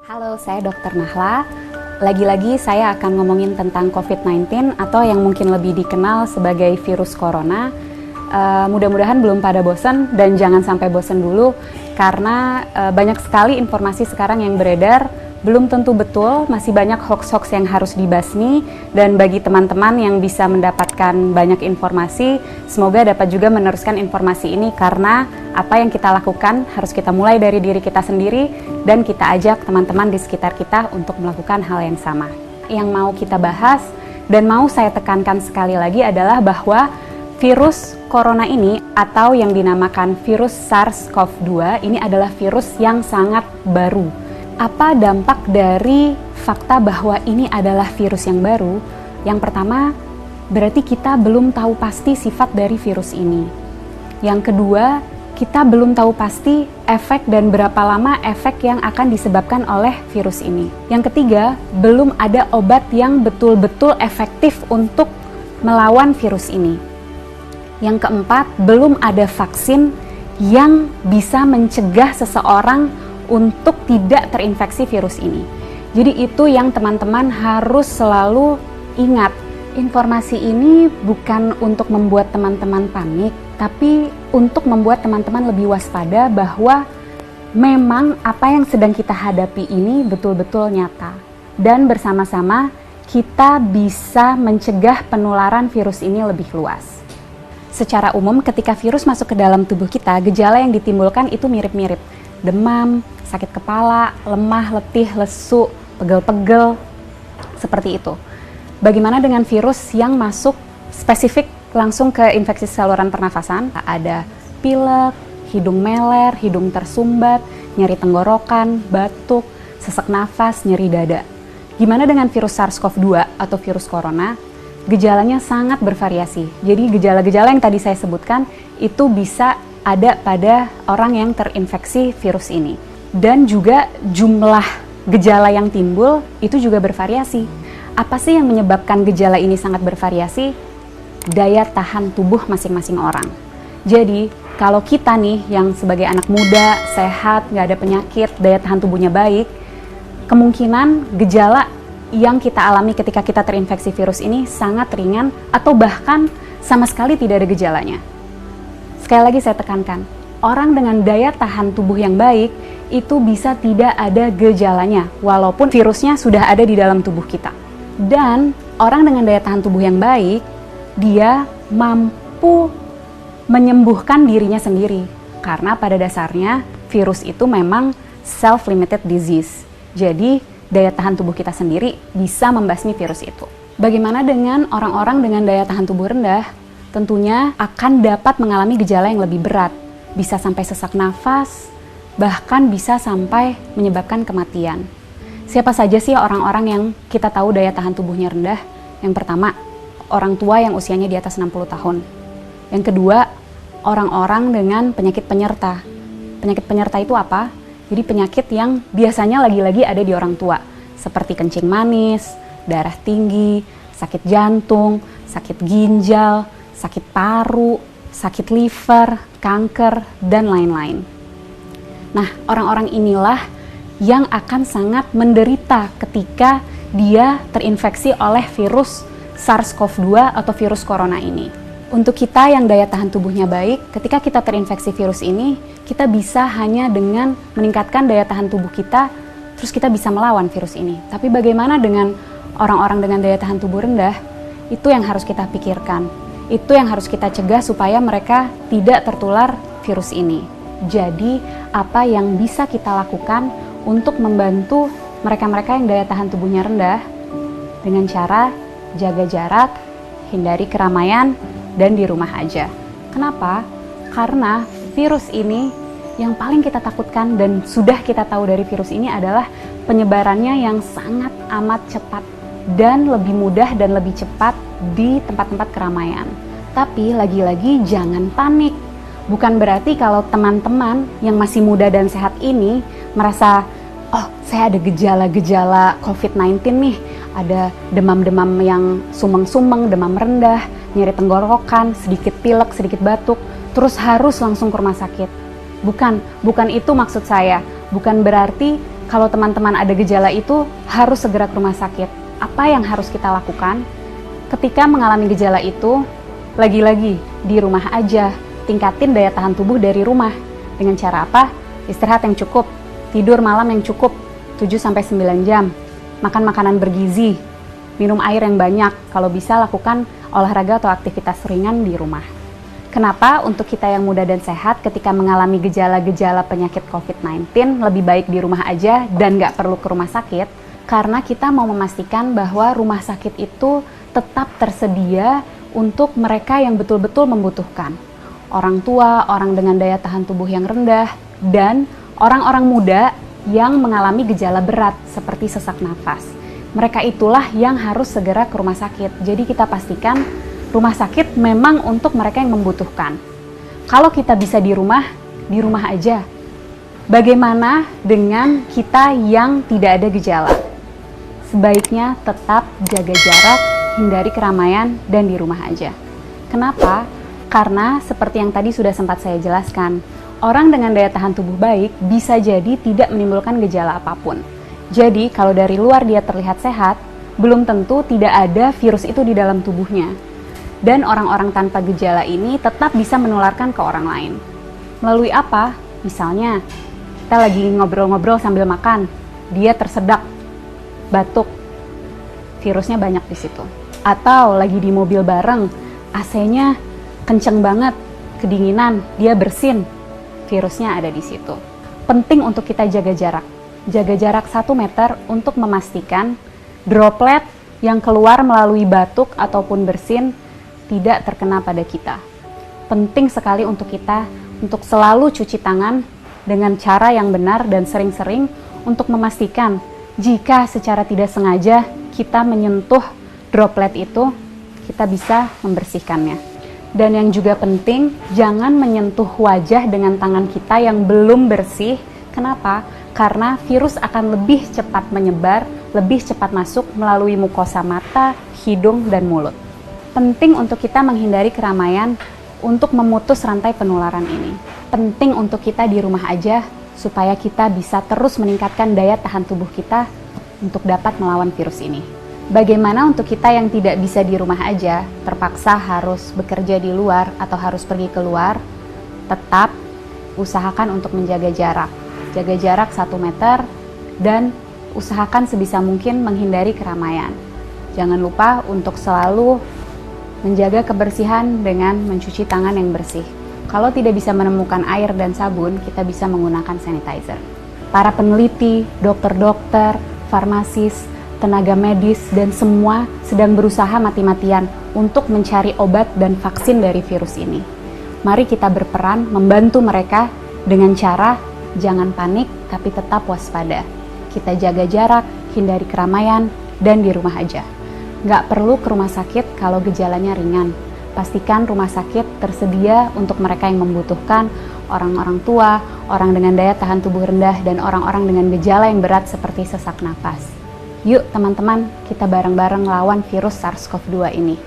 Halo, saya Dr. Nahla. Lagi-lagi saya akan ngomongin tentang COVID-19 atau yang mungkin lebih dikenal sebagai virus corona. Mudah-mudahan belum pada bosan dan jangan sampai bosan dulu karena banyak sekali informasi sekarang yang beredar, belum tentu betul, masih banyak hoax-hoax yang harus dibasmi, dan bagi teman-teman yang bisa mendapatkan banyak informasi, semoga dapat juga meneruskan informasi ini karena apa yang kita lakukan harus kita mulai dari diri kita sendiri dan kita ajak teman-teman di sekitar kita untuk melakukan hal yang sama. Yang mau kita bahas dan mau saya tekankan sekali lagi adalah bahwa virus corona ini atau yang dinamakan virus SARS-CoV-2 ini adalah virus yang sangat baru. Apa dampak dari fakta bahwa ini adalah virus yang baru? Yang pertama, berarti kita belum tahu pasti sifat dari virus ini. Yang kedua, kita belum tahu pasti efek dan berapa lama efek yang akan disebabkan oleh virus ini. Yang ketiga, belum ada obat yang betul-betul efektif untuk melawan virus ini. Yang keempat, belum ada vaksin yang bisa mencegah seseorang untuk tidak terinfeksi virus ini. Jadi itu yang teman-teman harus selalu ingat. Informasi ini bukan untuk membuat teman-teman panik, tapi untuk membuat teman-teman lebih waspada bahwa memang apa yang sedang kita hadapi ini betul-betul nyata. Dan bersama-sama kita bisa mencegah penularan virus ini lebih luas. Secara umum ketika virus masuk ke dalam tubuh kita, gejala yang ditimbulkan itu mirip-mirip. Demam, sakit kepala, lemah, letih, lesu, pegel-pegel, seperti itu. Bagaimana dengan virus yang masuk spesifik langsung ke infeksi saluran pernafasan? Ada pilek, hidung meler, hidung tersumbat, nyeri tenggorokan, batuk, sesak nafas, nyeri dada. Gimana dengan virus SARS-CoV-2 atau virus corona? Gejalanya sangat bervariasi. Jadi gejala-gejala yang tadi saya sebutkan itu bisa ada pada orang yang terinfeksi virus ini. Dan juga jumlah gejala yang timbul itu juga bervariasi. Apa sih yang menyebabkan gejala ini sangat bervariasi? Daya tahan tubuh masing-masing orang. Jadi kalau kita nih yang sebagai anak muda, sehat, nggak ada penyakit, daya tahan tubuhnya baik, kemungkinan gejala yang kita alami ketika kita terinfeksi virus ini sangat ringan atau bahkan sama sekali tidak ada gejalanya. Sekali lagi saya tekankan, orang dengan daya tahan tubuh yang baik itu bisa tidak ada gejalanya walaupun virusnya sudah ada di dalam tubuh kita. Dan orang dengan daya tahan tubuh yang baik, dia mampu menyembuhkan dirinya sendiri karena pada dasarnya virus itu memang self-limited disease. Jadi daya tahan tubuh kita sendiri bisa membasmi virus itu. Bagaimana dengan orang-orang dengan daya tahan tubuh rendah? Tentunya akan dapat mengalami gejala yang lebih berat, bisa sampai sesak nafas, bahkan bisa sampai menyebabkan kematian. Siapa saja sih orang-orang yang kita tahu daya tahan tubuhnya rendah? Yang pertama, orang tua yang usianya di atas 60 tahun. Yang kedua, orang-orang dengan penyakit penyerta. Penyakit penyerta itu apa? Jadi penyakit yang biasanya lagi-lagi ada di orang tua, seperti kencing manis, darah tinggi, sakit jantung, sakit ginjal, sakit paru, sakit liver, kanker, dan lain-lain. Nah, orang-orang inilah yang akan sangat menderita ketika dia terinfeksi oleh virus SARS-CoV-2 atau virus corona ini. Untuk kita yang daya tahan tubuhnya baik, ketika kita terinfeksi virus ini, kita bisa hanya dengan meningkatkan daya tahan tubuh kita, terus kita bisa melawan virus ini. Tapi bagaimana dengan orang-orang dengan daya tahan tubuh rendah? Itu yang harus kita pikirkan. Itu yang harus kita cegah supaya mereka tidak tertular virus ini. Jadi, apa yang bisa kita lakukan untuk membantu mereka-mereka yang daya tahan tubuhnya rendah? Dengan cara jaga jarak, hindari keramaian, dan di rumah aja. Kenapa? Karena virus ini yang paling kita takutkan dan sudah kita tahu dari virus ini adalah penyebarannya yang sangat amat cepat dan lebih mudah dan lebih cepat di tempat-tempat keramaian. Tapi lagi-lagi jangan panik. Bukan berarti kalau teman-teman yang masih muda dan sehat ini merasa, oh saya ada gejala-gejala COVID-19 nih, ada demam-demam yang sumeng-sumeng, demam rendah, nyeri tenggorokan, sedikit pilek, sedikit batuk, terus harus langsung ke rumah sakit. Bukan itu maksud saya. Bukan berarti Kalau teman-teman ada gejala itu, harus segera ke rumah sakit. Apa yang harus kita lakukan? Ketika mengalami gejala itu, lagi-lagi di rumah aja, tingkatin daya tahan tubuh dari rumah. Dengan cara apa? Istirahat yang cukup, tidur malam yang cukup, 7-9 jam, makan makanan bergizi, minum air yang banyak, kalau bisa lakukan olahraga atau aktivitas ringan di rumah. Kenapa untuk kita yang muda dan sehat ketika mengalami gejala-gejala penyakit COVID-19 lebih baik di rumah aja dan nggak perlu ke rumah sakit? Karena kita mau memastikan bahwa rumah sakit itu tetap tersedia untuk mereka yang betul-betul membutuhkan. Orang tua, orang dengan daya tahan tubuh yang rendah, dan orang-orang muda yang mengalami gejala berat seperti sesak nafas. Mereka itulah yang harus segera ke rumah sakit. Jadi kita pastikan rumah sakit memang untuk mereka yang membutuhkan. Kalau kita bisa di rumah aja. Bagaimana dengan kita yang tidak ada gejala? Sebaiknya tetap jaga jarak, hindari keramaian, dan di rumah aja. Kenapa? Karena seperti yang tadi sudah sempat saya jelaskan, orang dengan daya tahan tubuh baik bisa jadi tidak menimbulkan gejala apapun. Jadi kalau dari luar dia terlihat sehat, belum tentu tidak ada virus itu di dalam tubuhnya. Dan orang-orang tanpa gejala ini tetap bisa menularkan ke orang lain. Melalui apa? Misalnya, kita lagi ngobrol-ngobrol sambil makan, dia tersedak, batuk, virusnya banyak di situ. Atau lagi di mobil bareng, AC-nya kenceng banget, kedinginan, dia bersin, virusnya ada di situ. Penting untuk kita jaga jarak. Jaga jarak 1 meter untuk memastikan droplet yang keluar melalui batuk ataupun bersin tidak terkena pada kita. Penting sekali untuk kita untuk selalu cuci tangan dengan cara yang benar dan sering-sering untuk memastikan jika secara tidak sengaja kita menyentuh droplet itu, kita bisa membersihkannya. Dan yang juga penting, jangan menyentuh wajah dengan tangan kita yang belum bersih. Kenapa? Karena virus akan lebih cepat menyebar, lebih cepat masuk melalui mukosa mata, hidung, dan mulut. Penting untuk kita menghindari keramaian untuk memutus rantai penularan ini. Penting untuk kita di rumah aja supaya kita bisa terus meningkatkan daya tahan tubuh kita untuk dapat melawan virus ini. Bagaimana untuk kita yang tidak bisa di rumah aja, terpaksa harus bekerja di luar atau harus pergi keluar, tetap usahakan untuk menjaga jarak. Jaga jarak 1 meter dan usahakan sebisa mungkin menghindari keramaian. Jangan lupa untuk selalu menjaga kebersihan dengan mencuci tangan yang bersih. Kalau tidak bisa menemukan air dan sabun, kita bisa menggunakan sanitizer. Para peneliti, dokter-dokter, farmasis, tenaga medis, dan semua sedang berusaha mati-matian untuk mencari obat dan vaksin dari virus ini. Mari kita berperan membantu mereka dengan cara jangan panik tapi tetap waspada. Kita jaga jarak, hindari keramaian, dan di rumah aja. Nggak perlu ke rumah sakit kalau gejalanya ringan. Pastikan rumah sakit tersedia untuk mereka yang membutuhkan, orang-orang tua, orang dengan daya tahan tubuh rendah, dan orang-orang dengan gejala yang berat seperti sesak napas. Yuk teman-teman, kita bareng-bareng lawan virus SARS-CoV-2 ini.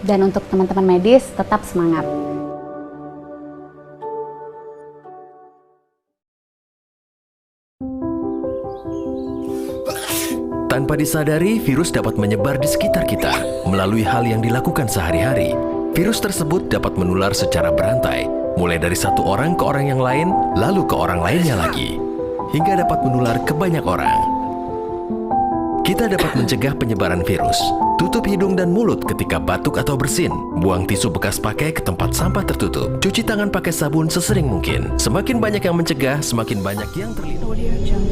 Dan untuk teman-teman medis, tetap semangat. Tanpa disadari, virus dapat menyebar di sekitar kita melalui hal yang dilakukan sehari-hari. Virus tersebut dapat menular secara berantai, mulai dari satu orang ke orang yang lain, lalu ke orang lainnya lagi, hingga dapat menular ke banyak orang. Kita dapat mencegah penyebaran virus. Tutup hidung dan mulut ketika batuk atau bersin. Buang tisu bekas pakai ke tempat sampah tertutup. Cuci tangan pakai sabun sesering mungkin. Semakin banyak yang mencegah, semakin banyak yang terlindungi.